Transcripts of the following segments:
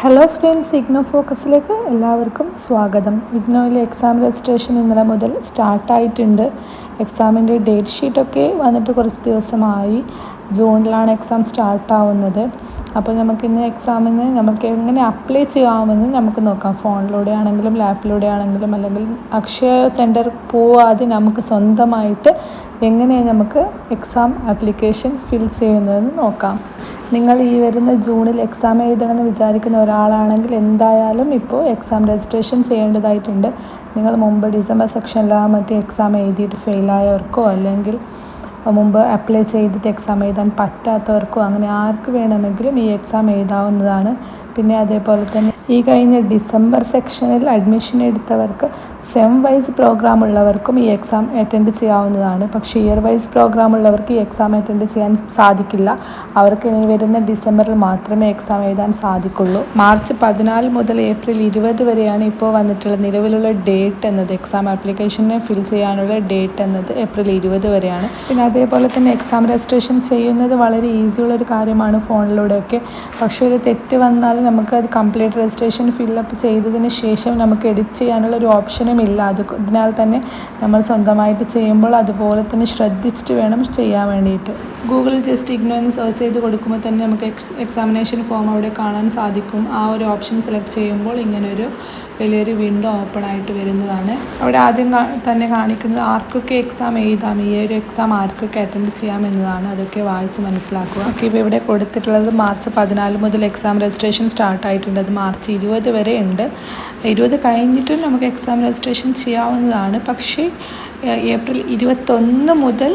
Hello friends, IGNOU ഫോക്കസിലേക്ക് എല്ലാവർക്കും സ്വാഗതം. ഇഗ്നോയിലെ exam registration ഇന്നലെ മുതൽ സ്റ്റാർട്ടായിട്ടുണ്ട്. എക്സാമിൻ്റെ ഡേറ്റ് ഷീറ്റൊക്കെ വന്നിട്ട് കുറച്ച് ദിവസമായി. ജൂണിലാണ് എക്സാം സ്റ്റാർട്ടാവുന്നത്. അപ്പോൾ നമുക്കിന്ന് എക്സാമിന് നമുക്ക് എങ്ങനെ അപ്ലൈ ചെയ്യാമെന്ന് നമുക്ക് നോക്കാം. ഫോണിലൂടെ ആണെങ്കിലും ലാപ്പിലൂടെ ആണെങ്കിലും അല്ലെങ്കിൽ അക്ഷയ സെൻറ്റർ പോവാതെ നമുക്ക് സ്വന്തമായിട്ട് എങ്ങനെ നമുക്ക് എക്സാം ആപ്ലിക്കേഷൻ ഫിൽ ചെയ്യുന്നതെന്ന് നോക്കാം. നിങ്ങൾ ഈ വരുന്ന ജൂണിൽ എക്സാം എഴുതണമെന്ന് വിചാരിക്കുന്ന ഒരാളാണെങ്കിൽ എന്തായാലും ഇപ്പോൾ എക്സാം രജിസ്ട്രേഷൻ ചെയ്യേണ്ടതായിട്ടുണ്ട്. നിങ്ങൾ മുമ്പ് ഡിസംബർ സെക്ഷനിലാണ് മറ്റേ എക്സാം എഴുതിയിട്ട് ഫെയിലായവർക്കോ അല്ലെങ്കിൽ മുമ്പ് അപ്ലൈ ചെയ്തിട്ട് എക്സാം എഴുതാൻ പറ്റാത്തവർക്കോ അങ്ങനെ ആർക്ക് വേണമെങ്കിലും ഈ എക്സാം എഴുതാവുന്നതാണ്. പിന്നെ അതേപോലെ തന്നെ ഈ കഴിഞ്ഞ ഡിസംബർ സെക്ഷനിൽ അഡ്മിഷൻ എടുത്തവർക്ക് സെം വൈസ് പ്രോഗ്രാം ഉള്ളവർക്കും ഈ എക്സാം അറ്റൻഡ് ചെയ്യാവുന്നതാണ്. പക്ഷേ ഇയർ വൈസ് പ്രോഗ്രാം ഉള്ളവർക്ക് ഈ എക്സാം അറ്റൻഡ് ചെയ്യാൻ സാധിക്കില്ല. അവർക്ക് ഇനി വരുന്ന ഡിസംബറിൽ മാത്രമേ എക്സാം എഴുതാൻ സാധിക്കുള്ളൂ. മാർച്ച് 14 മുതൽ ഏപ്രിൽ 20 വരെയാണ് ഇപ്പോൾ വന്നിട്ടുള്ള നിലവിലുള്ള ഡേറ്റ് എന്നത്. എക്സാം ആപ്ലിക്കേഷനെ ഫിൽ ചെയ്യാനുള്ള ഡേറ്റ് എന്നത് ഏപ്രിൽ 20 വരെയാണ്. പിന്നെ അതേപോലെ തന്നെ എക്സാം രജിസ്ട്രേഷൻ ചെയ്യുന്നത് വളരെ ഈസിയുള്ളൊരു കാര്യമാണ് ഫോണിലൂടെയൊക്കെ. പക്ഷേ ഒരു തെറ്റ് വന്നാൽ നമുക്കത് കംപ്ലീറ്റ് രജിസ്ട്രേഷൻ ഫില്ലപ്പ് ചെയ്തതിന് ശേഷം നമുക്ക് എഡിറ്റ് ചെയ്യാനുള്ള ഒരു ഓപ്ഷനും ഇല്ല. അതിനാൽ തന്നെ നമ്മൾ സ്വന്തമായിട്ട് ചെയ്യുമ്പോൾ അതുപോലെ തന്നെ ശ്രദ്ധിച്ചിട്ട് വേണം ചെയ്യാൻ വേണ്ടിയിട്ട്. ഗൂഗിളിൽ ജസ്റ്റ് ഇഗ്നോ എന്ന് സെർച്ച് ചെയ്ത് കൊടുക്കുമ്പോൾ തന്നെ നമുക്ക് എക്സാമിനേഷൻ ഫോം അവിടെ കാണാൻ സാധിക്കും. ആ ഒരു ഓപ്ഷൻ സെലക്ട് ചെയ്യുമ്പോൾ ഇങ്ങനൊരു വലിയൊരു വിൻഡോ ഓപ്പൺ ആയിട്ട് വരുന്നതാണ്. അവിടെ ആദ്യം തന്നെ കാണിക്കുന്നത് ആർക്കൊക്കെ എക്സാം എഴുതാം, ഈ ഒരു എക്സാം ആർക്കൊക്കെ അറ്റൻഡ് ചെയ്യാം എന്നതാണ്. അതൊക്കെ വായിച്ച് മനസ്സിലാക്കുക. ഓക്കെ, ഇപ്പോൾ ഇവിടെ കൊടുത്തിട്ടുള്ളത് മാർച്ച് 14 മുതൽ എക്സാം രജിസ്ട്രേഷൻ സ്റ്റാർട്ടായിട്ടുണ്ട്. അത് മാർച്ച് 20 വരെ ഉണ്ട്. 20 കഴിഞ്ഞിട്ടും നമുക്ക് എക്സാം രജിസ്ട്രേഷൻ ചെയ്യാവുന്നതാണ്. പക്ഷേ ഏപ്രിൽ 21 മുതൽ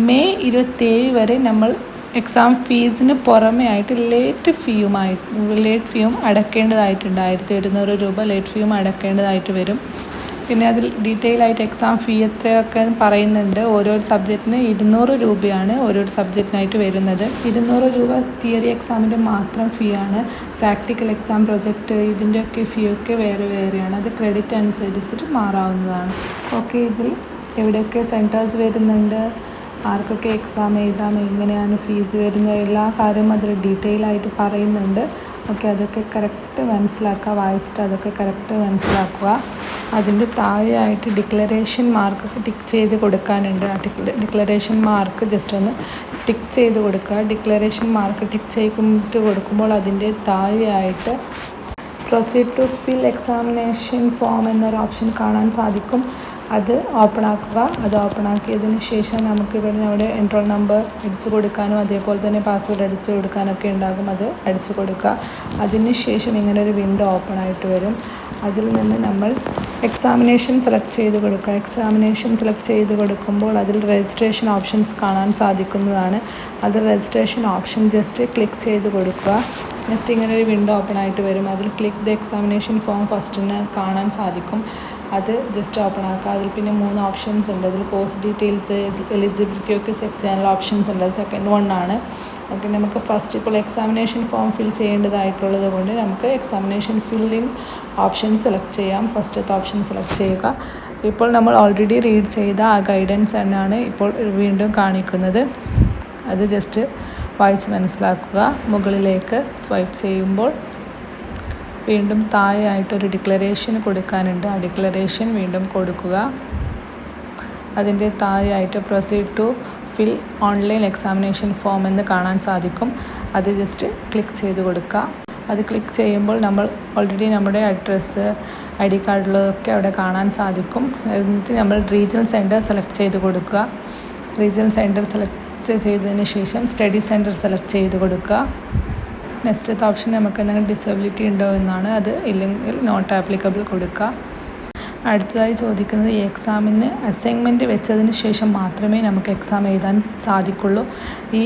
മെയ് 27 വരെ നമ്മൾ എക്സാം ഫീസിന് പുറമേ ആയിട്ട് ലേറ്റ് ഫീയും അടയ്ക്കേണ്ടതായിട്ടുണ്ട്. 1100 രൂപ ലേറ്റ് ഫീയും അടയ്ക്കേണ്ടതായിട്ട് വരും. പിന്നെ അതിൽ ഡീറ്റെയിൽ ആയിട്ട് എക്സാം ഫീ എത്രയൊക്കെ പറയുന്നുണ്ട്. ഓരോ സബ്ജക്റ്റിന് 200 രൂപയാണ് ഓരോ സബ്ജക്റ്റിനായിട്ട് വരുന്നത്. 200 രൂപ തിയറി എക്സാമിൻ്റെ മാത്രം ഫീ ആണ്. പ്രാക്ടിക്കൽ എക്സാം പ്രൊജക്റ്റ് ഇതിൻ്റെയൊക്കെ ഫീ ഒക്കെ വേറെ വേറെയാണ്. അത് ക്രെഡിറ്റ് അനുസരിച്ചിട്ട് മാറാവുന്നതാണ്. ഓക്കെ, ഇതിൽ എവിടെയൊക്കെ സെൻറ്റേഴ്സ് വരുന്നുണ്ട്, ആർക്കൊക്കെ എക്സാം എഴുതാം, എങ്ങനെയാണ് ഫീസ് വരുന്നത്, എല്ലാ കാര്യവും അതിൽ ഡീറ്റെയിൽ ആയിട്ട് പറയുന്നുണ്ട്. ഓക്കെ, അതൊക്കെ കറക്റ്റ് മനസ്സിലാക്കുക. വായിച്ചിട്ട് അതൊക്കെ കറക്റ്റ് മനസ്സിലാക്കുക. അതിൻ്റെ താഴെയായിട്ട് ഡിക്ലറേഷൻ മാർക്ക് ടിക്ക് ചെയ്ത് കൊടുക്കാനുണ്ട്. ആ ഡിക്ലറേഷൻ മാർക്ക് ജസ്റ്റ് ഒന്ന് ടിക്ക് ചെയ്ത് കൊടുക്കുക. ഡിക്ലറേഷൻ മാർക്ക് ടിക്ക് ചെയ്ത് കൊടുക്കുമ്പോൾ അതിൻ്റെ താഴെയായിട്ട് proceed to fill examination form എന്നൊരു ഓപ്ഷൻ കാണാൻ സാധിക്കും. അത് ഓപ്പൺ ആക്കുക. അത് ഓപ്പൺ ആക്കിയതിന് ശേഷം നമുക്ക് അവിടെ എൻറോൾ നമ്പർ അടിച്ചു കൊടുക്കാനും അതേപോലെ തന്നെ പാസ്വേഡ് അടിച്ചു കൊടുക്കാനൊക്കെ ഉണ്ടാകും. അത് അടിച്ചു കൊടുക്കുക. അതിന് ശേഷം ഇങ്ങനൊരു വിൻഡോ ഓപ്പൺ ആയിട്ട് വരും. അതിൽ നിന്ന് നമ്മൾ എക്സാമിനേഷൻ സെലക്ട് ചെയ്ത് കൊടുക്കുക. എക്സാമിനേഷൻ സെലക്ട് ചെയ്ത് കൊടുക്കുമ്പോൾ അതിൽ രജിസ്ട്രേഷൻ ഓപ്ഷൻസ് കാണാൻ സാധിക്കുന്നതാണ്. അത് രജിസ്ട്രേഷൻ ഓപ്ഷൻ ജസ്റ്റ് ക്ലിക്ക് ചെയ്ത് കൊടുക്കുക. നെക്സ്റ്റ് ഇങ്ങനെ ഒരു വിൻഡോ ഓപ്പൺ ആയിട്ട് വരും. അതിൽ ക്ലിക്ക് ദ എക്സാമിനേഷൻ ഫോം ഫസ്റ്റിന് കാണാൻ സാധിക്കും. അത് ജസ്റ്റ് ഓപ്പൺ ആക്കുക. അതിൽ പിന്നെ 3 ഓപ്ഷൻസ് ഉണ്ട്. അതിൽ കോഴ്സ് ഡീറ്റെയിൽസ്, എലിജിബിലിറ്റി ഒക്കെ ചെക്ക് ചെയ്യാനുള്ള ഓപ്ഷൻസ് ഉണ്ട്. അത് സെക്കൻഡ് വൺ ആണ്. ഓക്കെ, നമുക്ക് ഫസ്റ്റ് ഇപ്പോൾ എക്സാമിനേഷൻ ഫോം ഫിൽ ചെയ്യേണ്ടതായിട്ടുള്ളത് കൊണ്ട് നമുക്ക് എക്സാമിനേഷൻ ഫില്ലിംഗ് ഓപ്ഷൻ സെലക്ട് ചെയ്യാം. ഫസ്റ്റത്തെ ഓപ്ഷൻ സെലക്ട് ചെയ്യുക. ഇപ്പോൾ നമ്മൾ ഓൾറെഡി റീഡ് ചെയ്ത ആ ഗൈഡൻസ് തന്നെയാണ് ഇപ്പോൾ വീണ്ടും കാണിക്കുന്നത്. അത് ജസ്റ്റ് വായിച്ച് മനസ്സിലാക്കുക. മുകളിലേക്ക് സ്വൈപ്പ് ചെയ്യുമ്പോൾ വീണ്ടും താഴെയായിട്ടൊരു ഡിക്ലറേഷൻ കൊടുക്കാനുണ്ട്. ആ ഡിക്ലറേഷൻ വീണ്ടും കൊടുക്കുക. അതിൻ്റെ താഴെയായിട്ട് proceed to fill online examination form എന്ന് കാണാൻ സാധിക്കും. അത് ജസ്റ്റ് ക്ലിക്ക് ചെയ്ത് കൊടുക്കുക. അത് ക്ലിക്ക് ചെയ്യുമ്പോൾ നമ്മൾ ഓൾറെഡി നമ്മുടെ അഡ്രസ്സ്, ID കാർഡിലൊക്കെ അവിടെ കാണാൻ സാധിക്കും. എന്നിട്ട് നമ്മൾ റീജിയണൽ സെൻറ്റർ സെലക്ട് ചെയ്ത് കൊടുക്കുക. റീജിയണൽ സെൻറ്റർ സെലക്ട് ചെയ്തതിന് ശേഷം സ്റ്റഡി സെൻറ്റർ സെലക്ട് ചെയ്ത് കൊടുക്കുക. നെക്സ്റ്റ് ഓപ്ഷൻ നമുക്ക് എന്തെങ്കിലും ഡിസബിലിറ്റി ഉണ്ടോ എന്നാണ്. അത് ഇല്ലെങ്കിൽ നോട്ട് ആപ്ലിക്കബിൾ കൊടുക്കുക. അടുത്തതായി ചോദിക്കുന്നത് ഈ എക്സാമിന് അസൈൻമെൻറ്റ് വെച്ചതിന് ശേഷം മാത്രമേ നമുക്ക് എക്സാം എഴുതാൻ സാധിക്കുള്ളൂ. ഈ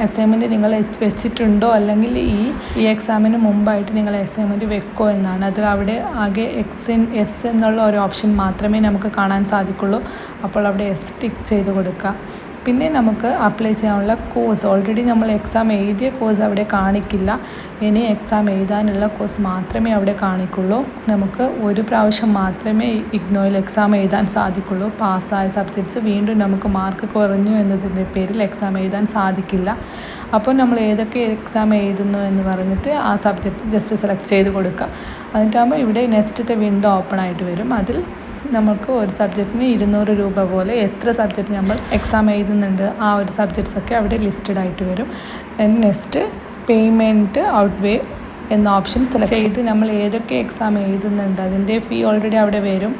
അസൈൻമെൻറ്റ് നിങ്ങൾ വെച്ചിട്ടുണ്ടോ അല്ലെങ്കിൽ ഈ എക്സാമിന് മുമ്പായിട്ട് നിങ്ങൾ അസൈൻമെൻറ്റ് വെക്കോ എന്നാണ്. അത് അവിടെ ആകെ എസ് എന്നുള്ള ഒരു ഓപ്ഷൻ മാത്രമേ നമുക്ക് കാണാൻ സാധിക്കുള്ളൂ. അപ്പോൾ അവിടെ എസ് ടിക്ക് ചെയ്ത് കൊടുക്കുക. പിന്നെ നമുക്ക് അപ്ലൈ ചെയ്യാനുള്ള കോഴ്സ് ഓൾറെഡി നമ്മൾ എക്സാം എഴുതിയ കോഴ്സ് അവിടെ കാണിക്കില്ല. ഇനി എക്സാം എഴുതാനുള്ള കോഴ്സ് മാത്രമേ അവിടെ കാണിക്കുള്ളൂ. നമുക്ക് ഒരു പ്രാവശ്യം മാത്രമേ ഇഗ്നോയിൽ എക്സാം എഴുതാൻ സാധിക്കുള്ളൂ. പാസ്സായ സബ്ജക്ട്സ് വീണ്ടും നമുക്ക് മാർക്ക് കുറഞ്ഞു എന്നതിൻ്റെ പേരിൽ എക്സാം എഴുതാൻ സാധിക്കില്ല. അപ്പോൾ നമ്മൾ ഏതൊക്കെ എക്സാം എഴുതുന്നു എന്ന് പറഞ്ഞിട്ട് ആ സബ്ജക്റ്റ് ജസ്റ്റ് സെലക്ട് ചെയ്ത് കൊടുക്കുക. എന്നിട്ടാകുമ്പോൾ ഇവിടെ നെക്സ്റ്റത്തെ വിൻഡോ ഓപ്പൺ ആയിട്ട് വരും. അതിൽ നമുക്ക് ഒരു സബ്ജക്റ്റിന് 200 രൂപ പോലെ എത്ര സബ്ജക്റ്റ് നമ്മൾ എക്സാം എഴുതുന്നുണ്ട് ആ ഒരു സബ്ജക്ട്സൊക്കെ അവിടെ ലിസ്റ്റഡ് ആയിട്ട് വരും. നെക്സ്റ്റ് പേയ്മെൻറ്റ് ഔട്ട്വേ എന്ന ഓപ്ഷൻ സെലക്ട് ചെയ്ത് നമ്മൾ ഏതൊക്കെ എക്സാം എഴുതുന്നുണ്ട് അതിൻ്റെ ഫീ ഓൾറെഡി അവിടെ വരും.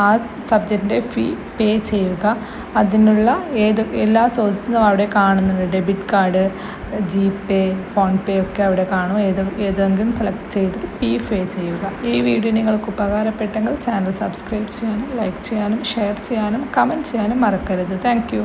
ആ സബ്ജക്റ്റിൻ്റെ ഫീ പേ ചെയ്യുക. അതിനുള്ള എല്ലാ സോഴ്സും അവിടെ കാണുന്നുണ്ട്. ഡെബിറ്റ് കാർഡ്, ജിപേ, ഫോൺ പേ ഒക്കെ അവിടെ കാണും. ഏതെങ്കിലും സെലക്ട് ചെയ്തിട്ട് ഫീ പേ ചെയ്യുക. ഈ വീഡിയോ നിങ്ങൾക്ക് ഉപകാരപ്പെട്ടെങ്കിൽ ചാനൽ സബ്സ്ക്രൈബ് ചെയ്യാനും ലൈക്ക് ചെയ്യാനും ഷെയർ ചെയ്യാനും കമൻറ്റ് ചെയ്യാനും മറക്കരുത്. താങ്ക്